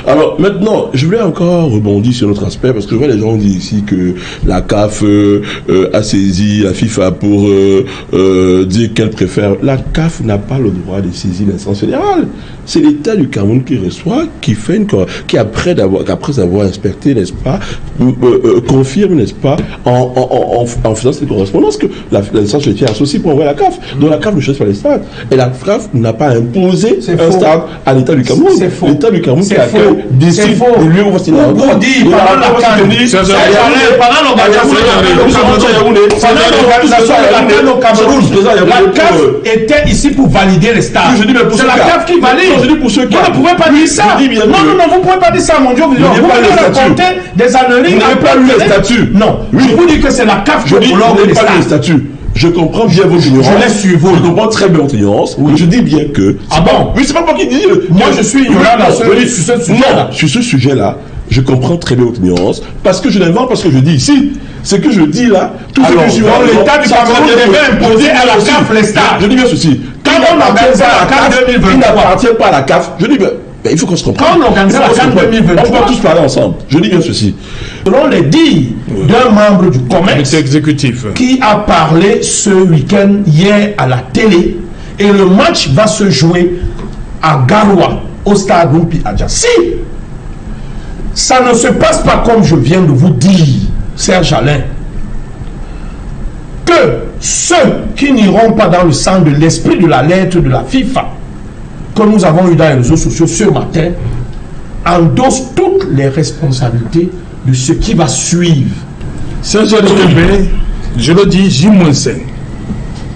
Alors maintenant, je voulais encore rebondir sur notre aspect parce que je vois les gens disent ici que la CAF a saisi la FIFA pour dire qu'elle préfère. La CAF n'a pas le droit de saisir l'instance fédérale. C'est l'État du Cameroun qui reçoit, qui fait qui après avoir inspecté, n'est-ce pas, confirme, n'est-ce pas, en faisant cette correspondance que l'instance fédérale associe pour envoyer la CAF. Donc la CAF ne cherche pas les stades. Et la CAF n'a pas imposé un stade à l'État du Cameroun. L'État du Cameroun qui accueille décide du lieu où va se tenir la CAF était ici pour valider les stades. C'est la CAF qui valide. Je dis pour ceux qui... Vous ne pouvez pas dire ça. Non, vous ne pouvez pas dire ça, mon Dieu. Vous pouvez raconter des anneries. Vous n'avez pas lu les statuts. Non, je vous dis que c'est la CAF qui homologue les statuts. Je comprends bien votre ignorance. Je laisse suivre. Je comprends très bien votre ignorance. Oui. Je dis bien que... Ah bon? Oui, c'est pas moi qui dis. Moi, je suis ignorant sur ce sujet-là. Non, sur ce sujet-là, je comprends très bien votre ignorance. Parce que je n'invente pas ce que je dis ici. Ce que je dis là, tout ce que je suis... l'État du Cameroun devait imposer à la CAF les stades. Je dis bien ceci. Quand on n'appartient pas à la CAF, il n'appartient pas à la CAF. Je dis bien... il faut qu'on se comprenne. Quand on organise la CAN 2023, on va tous parler ensemble. Je dis bien ceci. Selon les dires d'un membre du COMEX exécutif qui a parlé ce week-end, hier à la télé, et le match va se jouer à Garoua, au stade Rumpi Adja. Si ça ne se passe pas comme je viens de vous dire, Serge Alain, que ceux qui n'iront pas dans le sens de l'esprit de la lettre de la FIFA que nous avons eu dans les réseaux sociaux ce matin, endossent toutes les responsabilités de ce qui va suivre. Serge Alain, je le dis, J-5.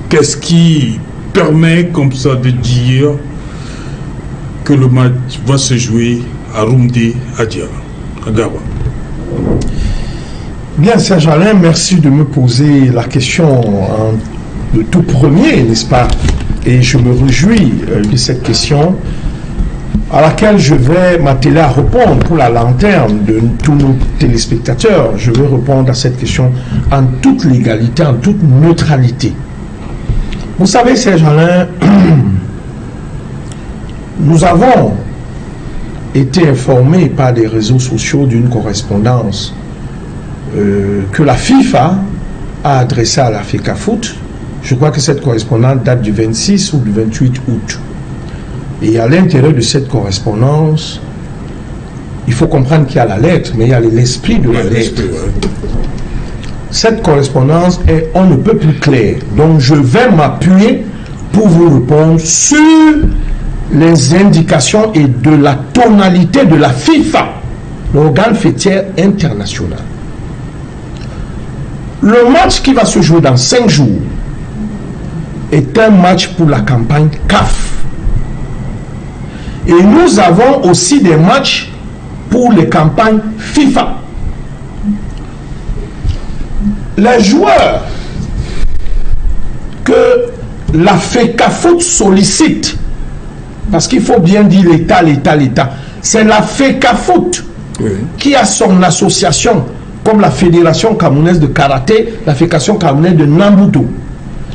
Qu'est-ce qui permet comme ça de dire que le match va se jouer à Rumpi Adja, à Garoua? Bien, Serge Alain, merci de me poser la question de tout premier, n'est-ce pas? Et je me réjouis de cette question à laquelle je vais m'atteler à répondre pour la lanterne de tous nos téléspectateurs. Je vais répondre à cette question en toute légalité, en toute neutralité. Vous savez, Serge Alain, nous avons été informés par des réseaux sociaux d'une correspondance que la FIFA a adressée à la FECAFOOT. Je crois que cette correspondance date du 26 ou du 28 août. Et à l'intérieur de cette correspondance, il faut comprendre qu'il y a la lettre, mais il y a l'esprit de la lettre. Cette correspondance est on ne peut plus claire. Donc je vais m'appuyer pour vous répondre sur les indications et de la tonalité de la FIFA, l'organe fêtière international. Le match qui va se jouer dans 5 jours est un match pour la campagne CAF. Et nous avons aussi des matchs pour les campagnes FIFA. Les joueurs que la FECAFOOT sollicite, parce qu'il faut bien dire l'État, c'est la FECAFOOT qui a son association, comme la Fédération camerounaise de karaté, la Fédération camerounaise de Nambuto.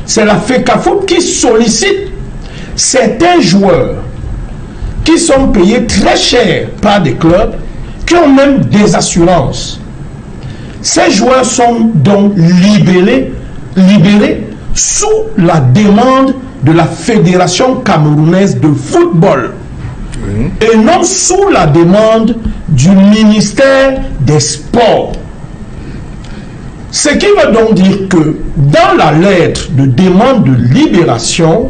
C'est la FECAFOOT qui sollicite certains joueurs qui sont payés très cher par des clubs, qui ont même des assurances. Ces joueurs sont donc libérés sous la demande de la Fédération camerounaise de football et non sous la demande du ministère des Sports. Ce qui veut donc dire que dans la lettre de demande de libération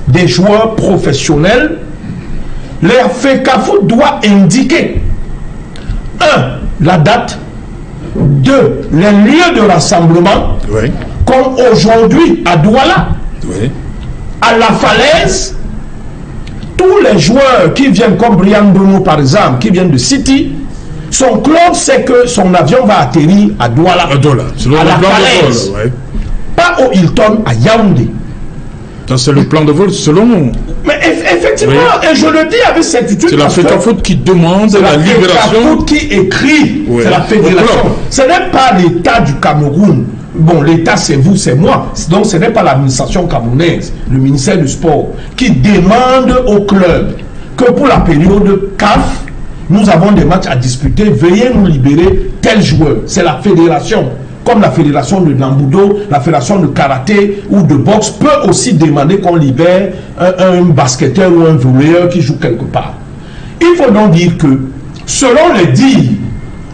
des joueurs professionnels, la FECAFOOT doit indiquer 1. La date, 2. Les lieux de rassemblement, comme aujourd'hui à Douala, à La Falaise. Tous les joueurs qui viennent, comme Brian Bruno par exemple, qui viennent de City, son club sait que son avion va atterrir à Douala, à La Falaise, pas au Hilton, à Yaoundé. C'est le plan de vol selon... Mais effectivement, et je le dis avec certitude, c'est la FECAFOOT qui demande la libération. C'est la FECAFOOT qui écrit, c'est la fédération. Ce n'est pas l'État du Cameroun. Bon, l'État c'est vous, c'est moi. Donc ce n'est pas l'administration camerounaise, le ministère du Sport, qui demande au club que pour la période CAF, nous avons des matchs à disputer, veuillez nous libérer tel joueur. C'est la fédération, comme la fédération de Nambudo, la fédération de karaté ou de boxe peut aussi demander qu'on libère un basketteur ou un volleyeur qui joue quelque part. Il faut donc dire que, selon les dires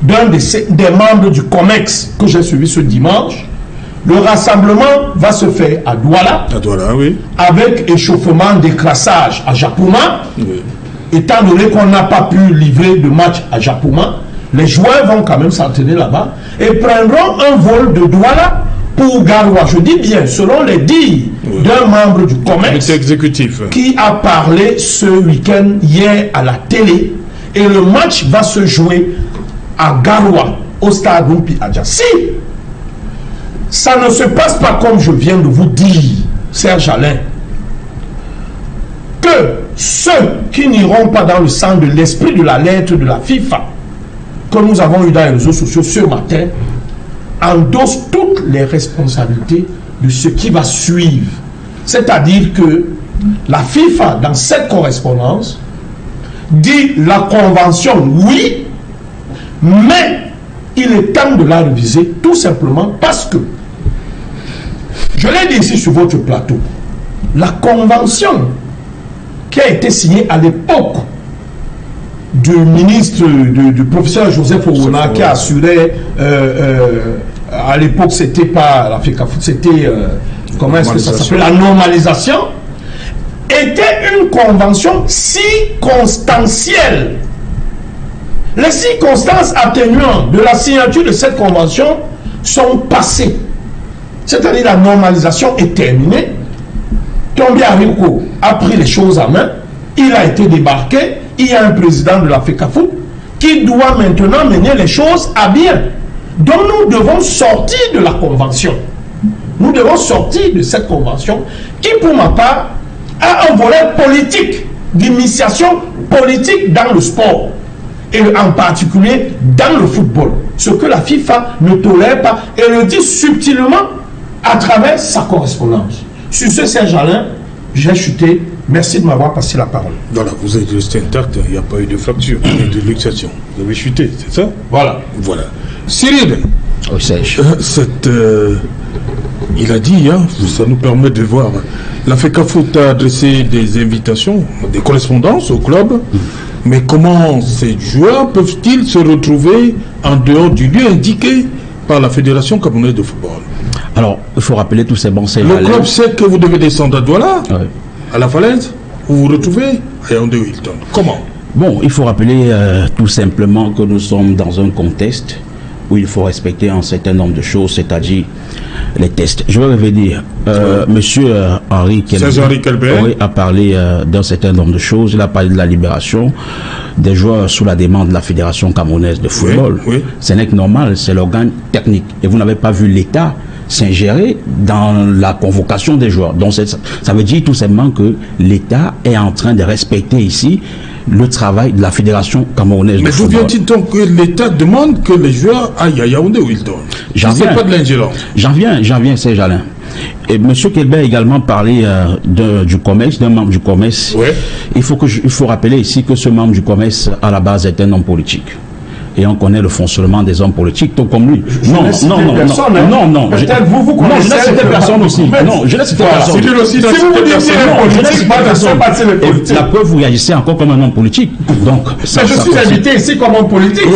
d'un des membres du COMEX que j'ai suivi ce dimanche, le rassemblement va se faire à Douala, oui, avec échauffement, décrassage à Japoma. Oui. Étant donné qu'on n'a pas pu livrer de match à Japoma, les joueurs vont quand même s'entraîner là-bas et prendront un vol de Douala pour Garoua. Je dis bien, selon les dires d'un membre du COMEX exécutif qui a parlé ce week-end, hier à la télé, et le match va se jouer à Garoua, au stade Rumpi Adja. Si ça ne se passe pas comme je viens de vous dire, Serge Alain, que ceux qui n'iront pas dans le sens de l'esprit de la lettre de la FIFA que nous avons eu dans les réseaux sociaux ce matin, endossent toutes les responsabilités de ce qui va suivre. C'est-à-dire que la FIFA, dans cette correspondance, dit la convention, oui, mais il est temps de la réviser, tout simplement parce que, je l'ai dit ici sur votre plateau, la convention qui a été signée à l'époque du ministre, du professeur Joseph Owona, qui a assuré, à l'époque c'était pas la FECAFOOT, c'était, comment est-ce que ça s'appelle, la normalisation, était une convention circonstancielle. Les circonstances atténuantes de la signature de cette convention sont passées. C'est-à-dire la normalisation est terminée. Tombé Ariko a pris les choses en main. Il a été débarqué. Il y a un président de la FECAFOOT qui doit maintenant mener les choses à bien. Donc nous devons sortir de la convention. Nous devons sortir de cette convention qui, pour ma part, a un volet politique, d'initiation politique dans le sport. Et en particulier dans le football. Ce que la FIFA ne tolère pas et le dit subtilement à travers sa correspondance. Sur ce, Serge Alain, j'ai chuté. Merci de m'avoir passé la parole. Voilà, vous êtes resté intact, il n'y a pas eu de fracture, ni de luxation. Vous avez chuté, c'est ça? Voilà. Voilà. Cyril, il a dit, hein, ça nous permet de voir. La FECAFOOT a adressé des invitations, des correspondances au club. Mais comment ces joueurs peuvent-ils se retrouver en dehors du lieu indiqué par la Fédération camerounaise de football? Alors, il faut rappeler tous ces bons Le club sait que vous devez descendre à Douala, à la Falaise, vous vous retrouvez à Yaoundé Hilton. Comment? Bon, il faut rappeler tout simplement que nous sommes dans un contexte où il faut respecter un certain nombre de choses, c'est-à-dire les tests. Je vais revenir. Monsieur Henri Kelbert a parlé d'un certain nombre de choses. Il a parlé de la libération des joueurs sous la demande de la Fédération camerounaise de football. Oui, oui. Ce n'est que normal, c'est l'organe technique. Et vous n'avez pas vu l'État s'ingérer dans la convocation des joueurs. Donc ça veut dire tout simplement que l'État est en train de respecter ici le travail de la Fédération camerounaise de football. Mais d'où vient-il donc que l'État demande que les joueurs aillent à Yaoundé ou Hilton? C'est pas de l'ingérence. J'en viens, Serge Alain. Et M. Kelbert a également parlé du COMEX, d'un membre du COMEX. Ouais. Il faut rappeler ici que ce membre du COMEX, à la base, est un homme politique. Et on connaît le fonctionnement des hommes politiques, tout comme lui. Non. Peut-être vous connaissez cette personne aussi. Non, je laisse cette personne. Si vous dites politique, la preuve, vous réagissez encore comme un homme politique. Donc, je suis invité ici comme homme politique.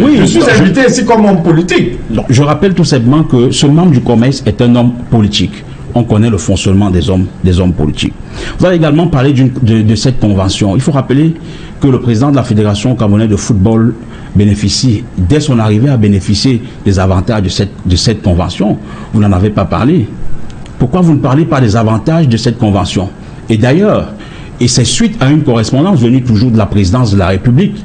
Oui, je suis invité ici comme homme politique. Je rappelle tout simplement que ce membre du COMEX est un homme politique. On connaît le fonctionnement des hommes politiques. Vous avez également parlé de cette convention. Il faut rappeler que le président de la Fédération camerounaise de football bénéficie, dès son arrivée, à bénéficier des avantages de cette convention. Vous n'en avez pas parlé. Pourquoi vous ne parlez pas des avantages de cette convention? Et d'ailleurs, et c'est suite à une correspondance venue toujours de la présidence de la République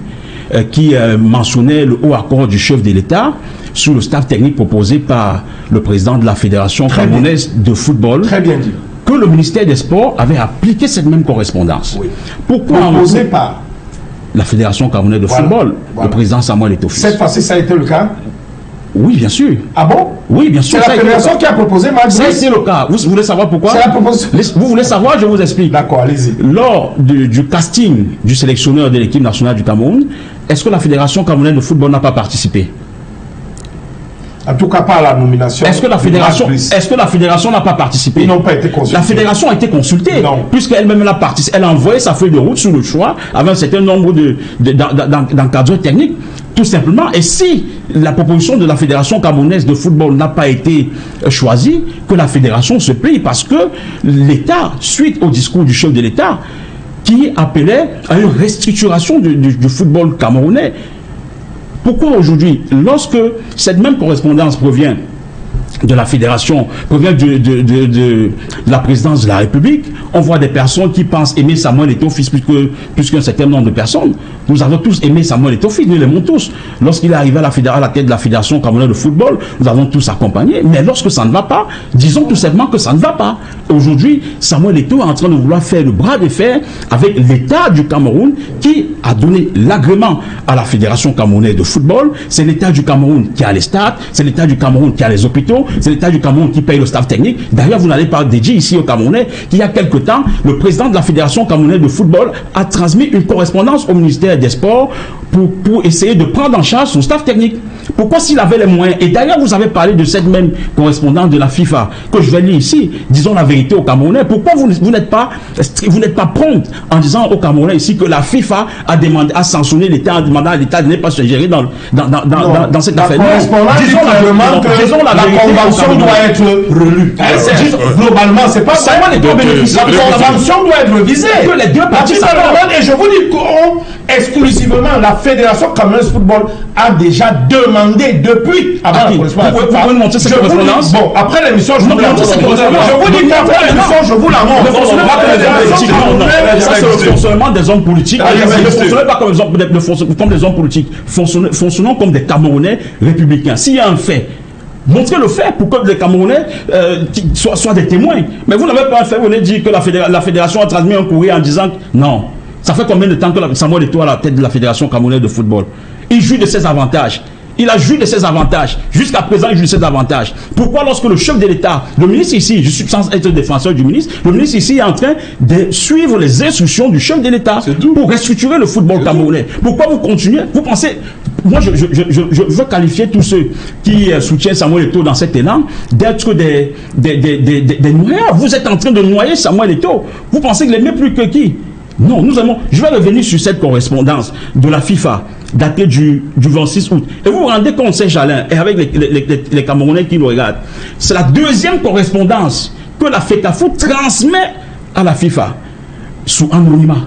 qui mentionnait le haut accord du chef de l'État sous le staff technique proposé par le président de la Fédération camerounaise de football. Très bien dit. Que le ministère des Sports avait appliqué cette même correspondance. Oui. Pourquoi proposé par la Fédération camerounaise de football, le président Samuel Eto'o Fils. Cette fois-ci, ça a été le cas? Oui, bien sûr. Ah bon? Oui, bien sûr. C'est la fédération qui a proposé Max Ça, Brice. c'est le cas. Vous voulez savoir pourquoi? C'est la proposition. Vous voulez savoir? Je vous explique. D'accord, allez-y. Lors du casting du sélectionneur de l'équipe nationale du Cameroun, est-ce que la Fédération camerounaise de football n'a pas participé? En tout cas, pas à la nomination. Est-ce que la fédération n'a pas participé? Ils n'ont pas été consultés. La fédération a été consultée, puisqu'elle-même a participé. Elle a envoyé sa feuille de route sur le choix avec un certain nombre d'encadreurs techniques, tout simplement. Et si la proposition de la fédération camerounaise de football n'a pas été choisie, que la fédération se paye, parce que l'État, suite au discours du chef de l'État, qui appelait à une restructuration du football camerounais. Pourquoi aujourd'hui, lorsque cette même correspondance provient de la fédération, provient de la présidence de la République, on voit des personnes qui pensent aimer Samuel Eto'o fils plus qu'un certain nombre de personnes. Nous avons tous aimé Samuel Eto'o fils, nous l'aimons tous. Lorsqu'il est arrivé à la tête de la fédération camerounaise de football, nous avons tous accompagné. Mais lorsque ça ne va pas, disons tout simplement que ça ne va pas. Aujourd'hui, Samuel Eto'o est en train de vouloir faire le bras de fer avec l'État du Cameroun qui a donné l'agrément à la fédération camerounaise de football. C'est l'État du Cameroun qui a les stades, c'est l'État du Cameroun qui a les hôpitaux, c'est l'État du Cameroun qui paye le staff technique. D'ailleurs, vous n'allez pas dédier ici au Camerounais qu'il y a quelque temps, le président de la fédération camerounaise de football a transmis une correspondance au ministère des Sports pour essayer de prendre en charge son staff technique. Pourquoi s'il avait les moyens? Et d'ailleurs, vous avez parlé de cette même correspondance de la FIFA que je vais lire ici. Disons la vérité aux Camerounais. Pourquoi vous n'êtes pas prompt en disant aux Camerounais ici que la FIFA a sanctionné l'État en demandant à l'État de ne pas se gérer dans cette affaire? Disons la convention doit être relue. Globalement, c'est pas ça. La convention doit être révisée. Que les deux parties s'accordent. Et je vous dis exclusivement la fédération camerounaise de football a déjà demandé depuis avant la correspondance. Vous pouvez montrer cette correspondance? Bon, après l'émission, je vous la montre. Je vous dis qu'après l'émission, je vous la montre. Ça, c'est le fonctionnement des hommes politiques. Ne fonctionnez pas comme des hommes politiques. Fonctionnons comme des Camerounais républicains. S'il y a un fait, montrez le fait pour que les Camerounais soient des témoins. Mais vous n'avez pas un fait, vous venez dire que la fédération a transmis un courrier en disant non. Ça fait combien de temps que Samuel Eto'o à la tête de la fédération camerounaise de football? Il jouit de ses avantages. Il a joui de ses avantages. Jusqu'à présent, il joue de ses avantages. Pourquoi lorsque le chef de l'État, le ministre ici, je suis sans être défenseur du ministre, le ministre ici est en train de suivre les instructions du chef de l'État pour restructurer le football camerounais? Pourquoi vous continuez? Vous pensez... Moi, je veux qualifier tous ceux qui soutiennent Samuel Eto'o dans cet élan d'être des noyeurs. Vous êtes en train de noyer Samuel Eto'o. Vous pensez qu'il aimait plus que qui? Non, je vais revenir sur cette correspondance de la FIFA datée du 26 août. Et vous vous rendez compte, c'est Jalin, et avec les Camerounais qui nous regardent, c'est la deuxième correspondance que la FECAFOOT transmet à la FIFA sous anonymat.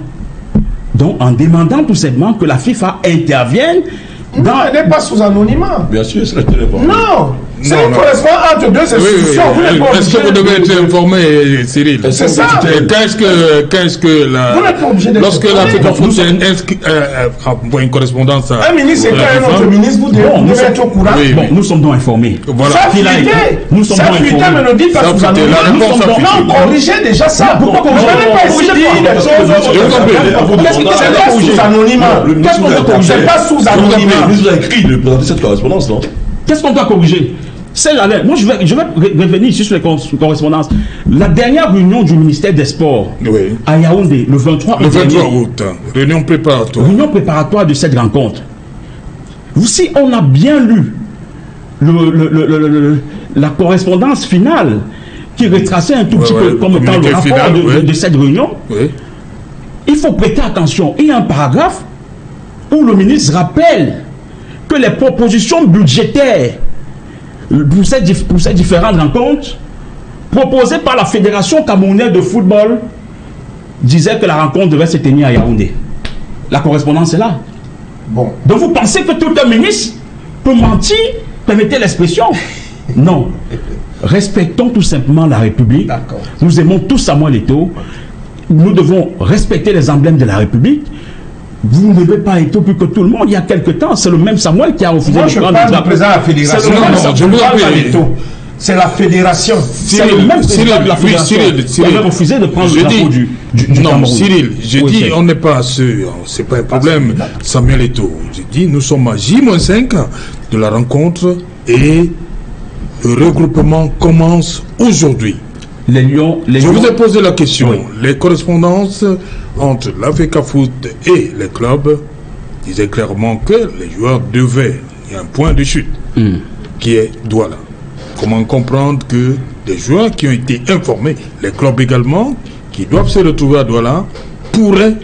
Donc, en demandant tout simplement que la FIFA intervienne. Non, elle n'est pas sous anonymat. Bien sûr, c'est la téléphone. Non, c'est une correspondance entre deux institutions. Est-ce que vous devez être informé, Cyril? C'est ça. Qu'est-ce que la... Vous n'êtes pas obligé d'être lorsque la FECAFOOT envoie une correspondance à... Un ministre et un autre ministre, vous devez être au courant. Bon, nous sommes donc informés. Voilà. Nous sommes donc informés. Mais ne dites pas sous anonymat. Non, corrigez déjà ça. Pourquoi vous n'avez pas ici dit des choses? Qu'est-ce que c'est pas sous anonymat? Qu'est-ce qu'on doit corriger? C'est pas sous anonymat. Vous avez écrit de présenter cette correspondance, non? Qu'est-ce qu'on doit corriger? C'est la lettre. Moi, je vais revenir ici sur les correspondances. La dernière réunion du ministère des Sports à Yaoundé, le 23 août. Réunion préparatoire. Réunion préparatoire de cette rencontre. Si on a bien lu la correspondance finale qui retraçait un tout petit peu comme dans le rapport de cette réunion, il faut prêter attention. Il y a un paragraphe où le ministre rappelle que les propositions budgétaires pour ces différentes rencontres proposées par la Fédération camerounaise de football disaient que la rencontre devait se tenir à Yaoundé. La correspondance est là. Bon. Donc vous pensez que tout un ministre peut mentir? Permettez l'expression? Non. Respectons tout simplement la République. Nous aimons tous Samuel Eto'o. Nous devons respecter les emblèmes de la République. Vous ne devez pas être plus que tout le monde. Il y a quelque temps, c'est le même Samuel qui a refusé de prendre le drapeau. président de la fédération. C'est la fédération. C'est le même président de la fédération qui avait refusé de prendre le drapeau du Cameroun. Non, Cyril, je dis, on n'est pas sûr, c'est pas un problème. Samuel Eto'o, je dis, nous sommes à J-5 de la rencontre et le regroupement commence aujourd'hui. Les Lions, Je vous ai posé la question. Oui. Les correspondances entre la FECAFOOT et les clubs disaient clairement que les joueurs devaient. Il y a un point de chute qui est Douala. Comment comprendre que des joueurs qui ont été informés, les clubs également, qui doivent se retrouver à Douala, pourraient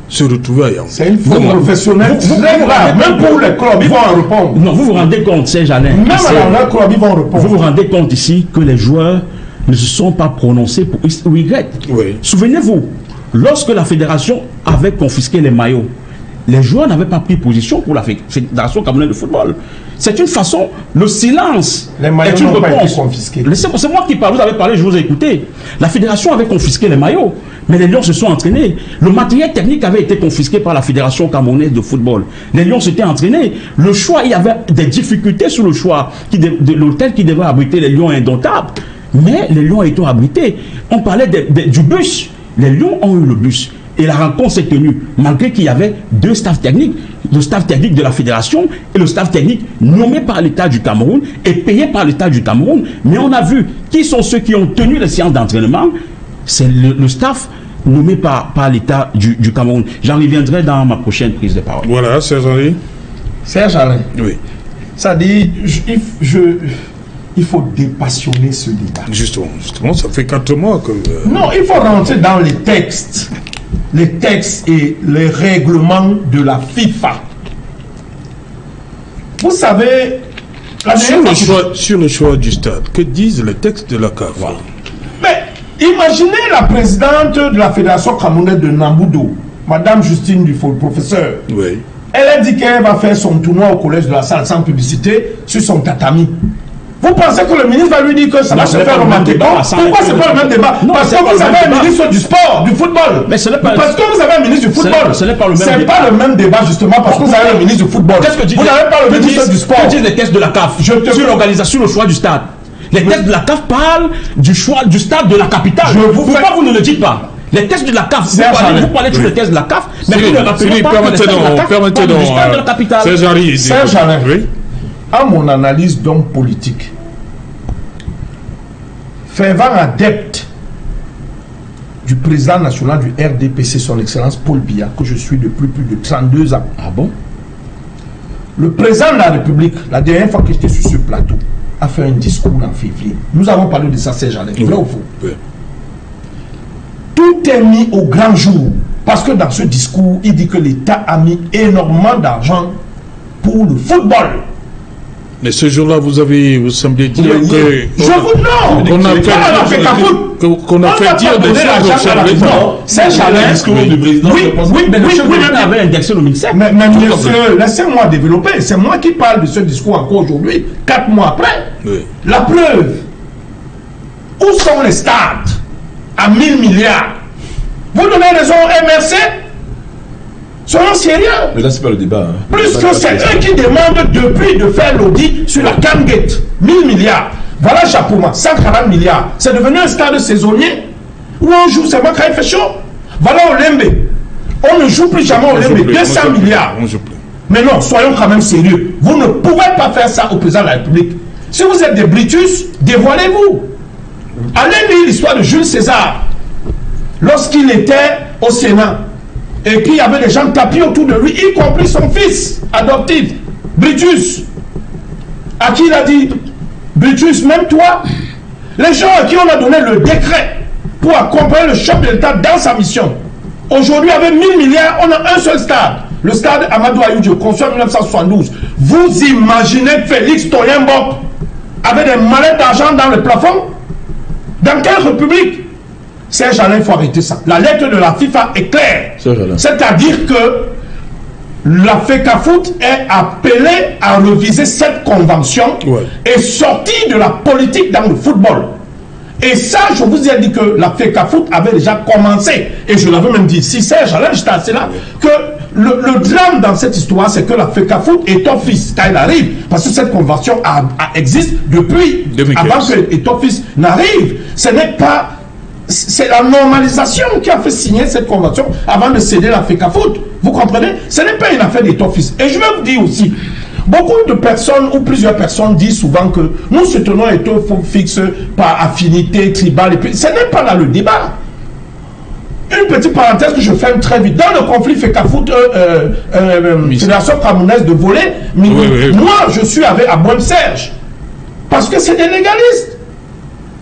se retrouver à Yaoundé? C'est une faute professionnelle très grave. Même pour les clubs, ils vont en répondre. Non, vous vous rendez compte, Serge Alain. Même dans leur club, ils vont répondre. Vous vous rendez compte ici que les joueurs ne se sont pas prononcés pour regret. Oui. Souvenez-vous, lorsque la fédération avait confisqué les maillots, les joueurs n'avaient pas pris position pour la fédération camerounaise de football. C'est une façon, le silence les maillots est une n'ont pas été réponse. confisqués. C'est moi qui parle, vous avez parlé, je vous ai écouté. La fédération avait confisqué les maillots, mais les Lions se sont entraînés. Le matériel technique avait été confisqué par la fédération camerounaise de football. Les Lions s'étaient entraînés. Le choix, il y avait des difficultés sur le choix de l'hôtel qui devait abriter les Lions indomptables. Mais les Lions étaient abrités. On parlait du bus. Les Lions ont eu le bus. Et la rencontre s'est tenue, malgré qu'il y avait deux staffs techniques. Le staff technique de la fédération et le staff technique nommé par l'État du Cameroun et payé par l'État du Cameroun. Mais on a vu qui sont ceux qui ont tenu les séances d'entraînement. C'est le staff nommé par l'État du Cameroun. J'en reviendrai dans ma prochaine prise de parole. Voilà, Serge Alain. Serge Alain. Oui. Ça dit, il faut dépassionner ce débat. Justement, ça fait 4 mois que... Non, il faut rentrer dans les textes et les règlements de la FIFA. Vous savez, sur le choix du stade, que disent les textes de la CAF? Mais imaginez la présidente de la Fédération camerounaise de Namboudo, Madame Justine Dufault, professeure. Oui. Elle a dit qu'elle va faire son tournoi au collège de la salle sans publicité sur son tatami. Vous pensez que le ministre va lui dire que ça va se faire remarquer? Pourquoi c'est pas le même débat? Parce que vous avez un ministre du sport, du football. Mais ce n'est pas... Parce que vous avez un ministre du football. Ce n'est pas le même débat. C'est pas le même débat justement parce que vous avez le ministre du football. Qu'est-ce que dit? Vous n'avez pas le ministre du sport. Que disent les textes de la CAF sur l'organisation, le choix du stade? Les textes de la CAF parlent du choix du stade de la capitale. Pourquoi vous ne le dites pas? Les textes de la CAF, vous parlez sur les textes de la CAF, mais vous ne rappelez pas que les textes de la CAF parlent du stade de la capitale. Serge Alain, à mon analyse d'homme politique, fervent adepte du président national du RDPC, son excellence Paul Biya, que je suis depuis plus de 32 ans. Ah bon? Le président de la République, la dernière fois que j'étais sur ce plateau, a fait un discours en février. Nous avons parlé de ça, Serge Alain. Vrai ou faux? Oui. Tout est mis au grand jour. Parce que dans ce discours, il dit que l'État a mis énormément d'argent pour le football. Mais ce jour-là, vous semblez dire que... Je vous non. Qu'on a fait dire des choses au l'État. C'est Alain. Oui, mais le chef de l'État avait indexé le ministère. Mais monsieur, laissez-moi développer. C'est moi qui parle de ce discours encore aujourd'hui, 4 mois après. Oui. La preuve. Où sont les stades à 1000 milliards? Vous donnez raison au MRC? Soyons sérieux. Mais là, c'est pas le débat. Hein. Plus que c'est eux qui demandent depuis de faire l'audit sur la Camgate. 1000 milliards. Voilà Chapouma, 140 milliards. C'est devenu un stade saisonnier où on joue seulement quand il fait chaud. Voilà Olembe. On ne joue plus jamais Olembe. 200 milliards. Mais non, soyons quand même sérieux. Vous ne pouvez pas faire ça au président de la République. Si vous êtes des Brutus, dévoilez-vous. Allez lire l'histoire de Jules César. Lorsqu'il était au Sénat. Et qu'il y avait des gens tapis autour de lui, y compris son fils adoptif, Brutus. À qui il a dit, Brutus, même toi, les gens à qui on a donné le décret pour accompagner le chef de l'État dans sa mission. Aujourd'hui, avec 1000 milliards, on a un seul stade. Le stade Amadou Ayudio, construit en 1972. Vous imaginez Félix Toyenbok avec des mallettes d'argent dans le plafond? Dans quelle république? Serge Alain, il faut arrêter ça. La lettre de la FIFA est claire. C'est-à-dire que la FECAFOOT est appelée à reviser cette convention et sortir de la politique dans le football. Et ça, je vous ai dit que la FECAFOOT avait déjà commencé. Et je l'avais même dit, si Serge Alain, j'étais assez là, que le drame dans cette histoire, c'est que la FECAFOOT étoffice quand elle arrive, parce que cette convention existe depuis 2015. Avant que étoffice n'arrive. Ce n'est pas... C'est la normalisation qui a fait signer cette convention avant de céder la FECAFOOT. Vous comprenez? Ce n'est pas une affaire d'étoffice. Et je vais vous dire aussi, Beaucoup de personnes ou plusieurs personnes disent souvent que nous soutenons Eto'o fixe par affinité tribale. Et puis, ce n'est pas là le débat. Une petite parenthèse que je ferme très vite. Dans le conflit FECAFOOT, Fédération camerounaise de volley, moi je suis avec Abouem Serge. Parce que c'est des légalistes.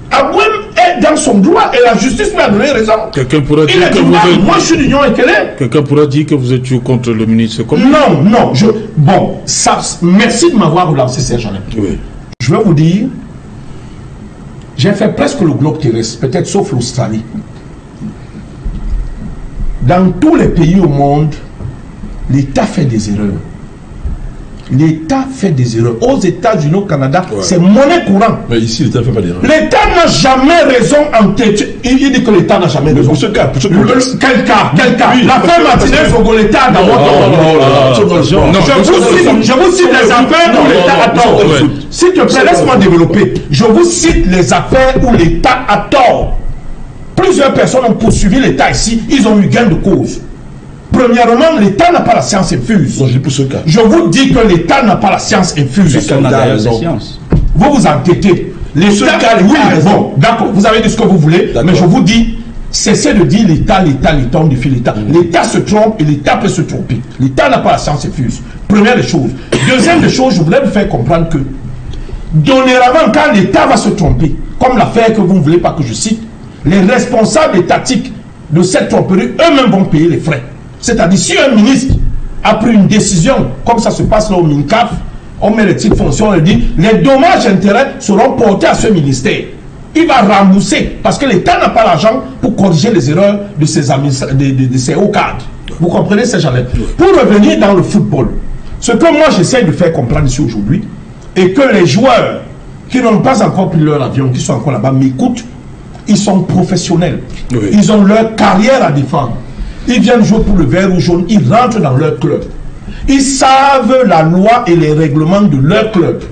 Abouem est dans son droit et la justice lui a donné raison. Quelqu'un pourra dire que vous êtes... Moi je suis d'Union Ekele. Quelqu'un pourra dire que vous êtes contre le ministre comme... Non, non. Bon, ça, merci de m'avoir relancé, Serge Alain. Oui. Je vais vous dire, j'ai fait presque le globe terrestre, peut-être sauf l'Australie. Dans tous les pays au monde, l'État fait des erreurs. L'État fait des erreurs. Aux États-Unis, au Canada, c'est monnaie courante. Mais ici, l'État ne fait pas d'erreur. L'État n'a jamais raison en tête. Il dit que l'État n'a jamais raison. Pour ce cas, Quel cas? L'affaire Martinez-Fogo, l'État a d'abord. Je vous cite les affaires où l'État a tort. S'il te plaît, laisse-moi développer. Je vous cite les affaires où l'État a tort. Plusieurs personnes ont poursuivi l'État ici, ils ont eu gain de cause. Premièrement, l'État n'a pas la science infuse. Non, je dis pour ce cas. Je vous dis que l'État n'a pas la science infuse. Vous vous entêtez. L'État, oui, bon, d'accord, vous avez dit ce que vous voulez, mais je vous dis, cessez de dire l'État, on défie l'État. L'État se trompe et l'État peut se tromper. L'État n'a pas la science infuse. Première des choses. Deuxième des choses, je voulais vous faire comprendre que, dorénavant, quand l'État va se tromper, comme l'affaire que vous ne voulez pas que je cite, les responsables étatiques de cette tromperie, eux-mêmes vont payer les frais. C'est-à-dire, si un ministre a pris une décision, comme ça se passe là au MINCAF, on met les titres fonctions, on dit, les dommages et intérêts seront portés à ce ministère. Il va rembourser, parce que l'État n'a pas l'argent pour corriger les erreurs de ses hauts cadres. Vous comprenez ces gens-là? Pour revenir dans le football, ce que moi j'essaie de faire comprendre ici aujourd'hui, est que les joueurs qui n'ont pas encore pris leur avion, qui sont encore là-bas, m'écoutent. Ils sont professionnels. Oui. Ils ont leur carrière à défendre. Ils viennent jouer pour le vert ou jaune. Ils rentrent dans leur club. Ils savent la loi et les règlements de leur club.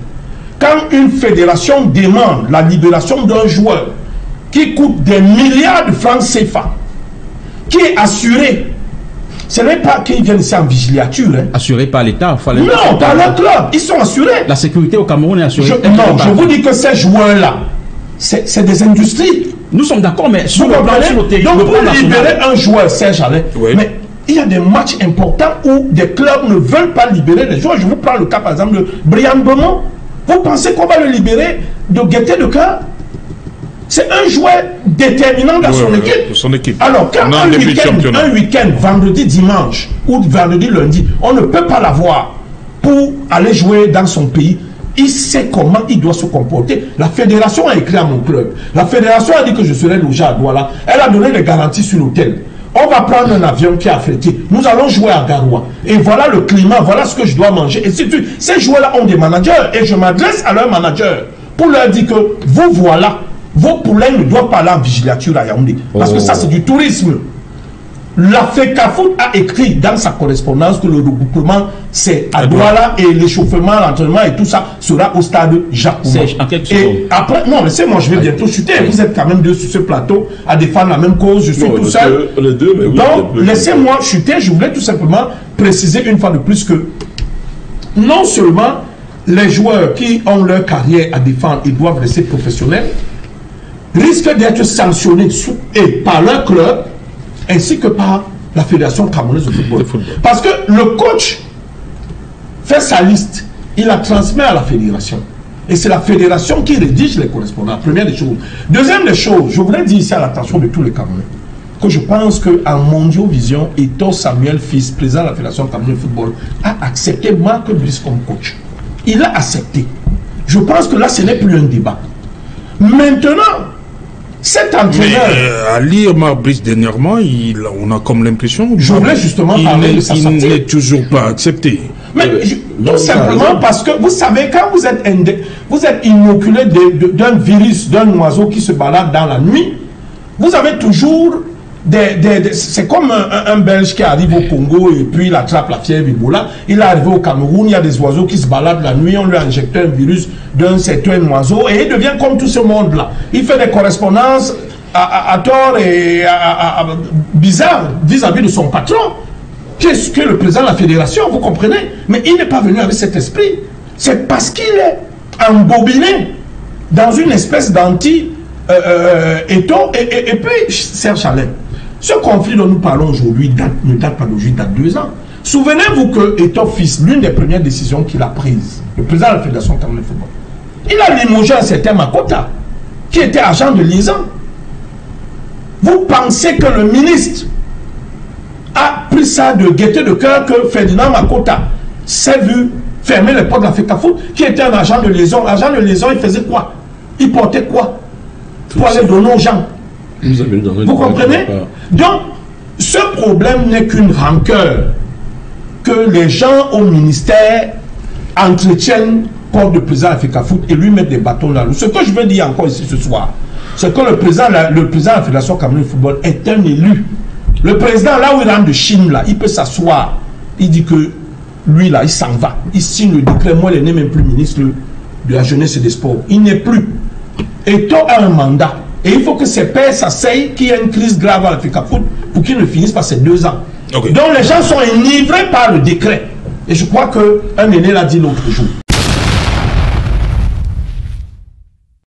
Quand une fédération demande la libération d'un joueur qui coûte des milliards de francs CFA, qui est assuré, ce n'est pas qu'ils viennent ici en vigiliature. Hein. Assuré par l'État? Non, par leur club. Ils sont assurés. La sécurité au Cameroun est assurée? Non, je vous dis que ces joueurs-là, c'est des industries. Nous sommes d'accord, mais sur le plan donc pour libérer un joueur, Serge Alain, mais il y a des matchs importants où des clubs ne veulent pas libérer les joueurs. Je vous prends le cas par exemple de Brian Beaumont. Vous pensez qu'on va le libérer de gaieté de cœur? C'est un joueur déterminant dans son équipe. Alors quand un week-end, vendredi, dimanche ou vendredi, lundi, on ne peut pas l'avoir pour aller jouer dans son pays. Il sait comment il doit se comporter. La fédération a écrit à mon club. La fédération a dit que je serai logé à Douala. Elle a donné des garanties sur l'hôtel. On va prendre un avion qui est affrété. Nous allons jouer à Garoua. Et voilà le climat, voilà ce que je dois manger. Et ces joueurs-là ont des managers. Et je m'adresse à leurs managers pour leur dire que vous voilà, vos poulains ne doivent pas aller en vigiliature à Yaoundé. Parce que ça, c'est du tourisme. La FECAFOOT a écrit dans sa correspondance que le regroupement c'est à Douala et l'échauffement, l'entraînement et tout ça sera au stade Jacques Ouma. Et après, non, laissez-moi, je vais bientôt chuter. Vous êtes quand même deux sur ce plateau à défendre la même cause. Je suis tout seul. Les deux, mais oui, donc, laissez-moi chuter. Je voulais tout simplement préciser une fois de plus que non seulement les joueurs qui ont leur carrière à défendre, ils doivent rester professionnels, risquent d'être sanctionnés et par leur club, ainsi que par la Fédération camerounaise de football. Parce que le coach fait sa liste, il la transmet à la fédération. Et c'est la fédération qui rédige les correspondants, première des choses. Deuxième des choses, je voudrais dire ici à l'attention de tous les Camerounais, que je pense qu'en Mondiovision, Eto'o Samuel Fils, président de la Fédération camerounaise de football, a accepté Marc Brice comme coach. Il a accepté. Je pense que là, ce n'est plus un débat. Maintenant, cet entraîneur... à lire Marc-Brice dernièrement, on a comme l'impression... Je voulais justement parler de sa sortie. Il n'est toujours pas accepté. Mais tout simplement parce que vous savez, quand vous êtes inoculé d'un virus, d'un oiseau qui se balade dans la nuit, vous avez toujours c'est comme un Belge qui arrive au Congo et puis il attrape la fièvre Ebola. Il est arrivé au Cameroun, il y a des oiseaux qui se baladent la nuit, on lui a injecté un virus d'un certain oiseau et il devient comme tout ce monde-là. Il fait des correspondances à tort et bizarres vis-à-vis de son patron. Qu'est-ce que le président de la fédération, vous comprenez? Mais il n'est pas venu avec cet esprit. C'est parce qu'il est embobiné dans une espèce d'anti-éton. Et puis, Serge Alain, ce conflit dont nous parlons aujourd'hui ne date pas d'aujourd'hui, date de 2 ans. Souvenez-vous que Eto Fils, l'une des premières décisions qu'il a prises, le président de la Fédération camerounaise de football, il a limogé un certain Makota, qui était agent de liaison. Vous pensez que le ministre a pris ça de gaieté de cœur que Ferdinand Makota s'est vu fermer les portes de la FECAFOOT, qui était un agent de liaison. Agent de liaison, il faisait quoi? Il portait quoi? Pour aller donner aux gens. Vous comprenez? Donc, ce problème n'est qu'une rancœur que les gens au ministère entretiennent contre le président de la FECAFOOT et lui mettent des bâtons là. Ce que je veux dire encore ici ce soir, c'est que le président de la Fédération camerounaise de football est un élu. Le président, là où il rentre de Chine, là, il peut s'asseoir. Il dit que lui, là, il s'en va. Il signe le décret. Moi, il n'est même plus ministre de la jeunesse et des sports. Il n'est plus. Et toi a un mandat. Et il faut que ses pairs s'asseyent, qu'il y ait une crise grave à la FECAFOOT pour qu'il ne finisse pas ces 2 ans. Okay. Donc les gens sont enivrés par le décret. Et je crois qu'un aîné l'a dit l'autre jour.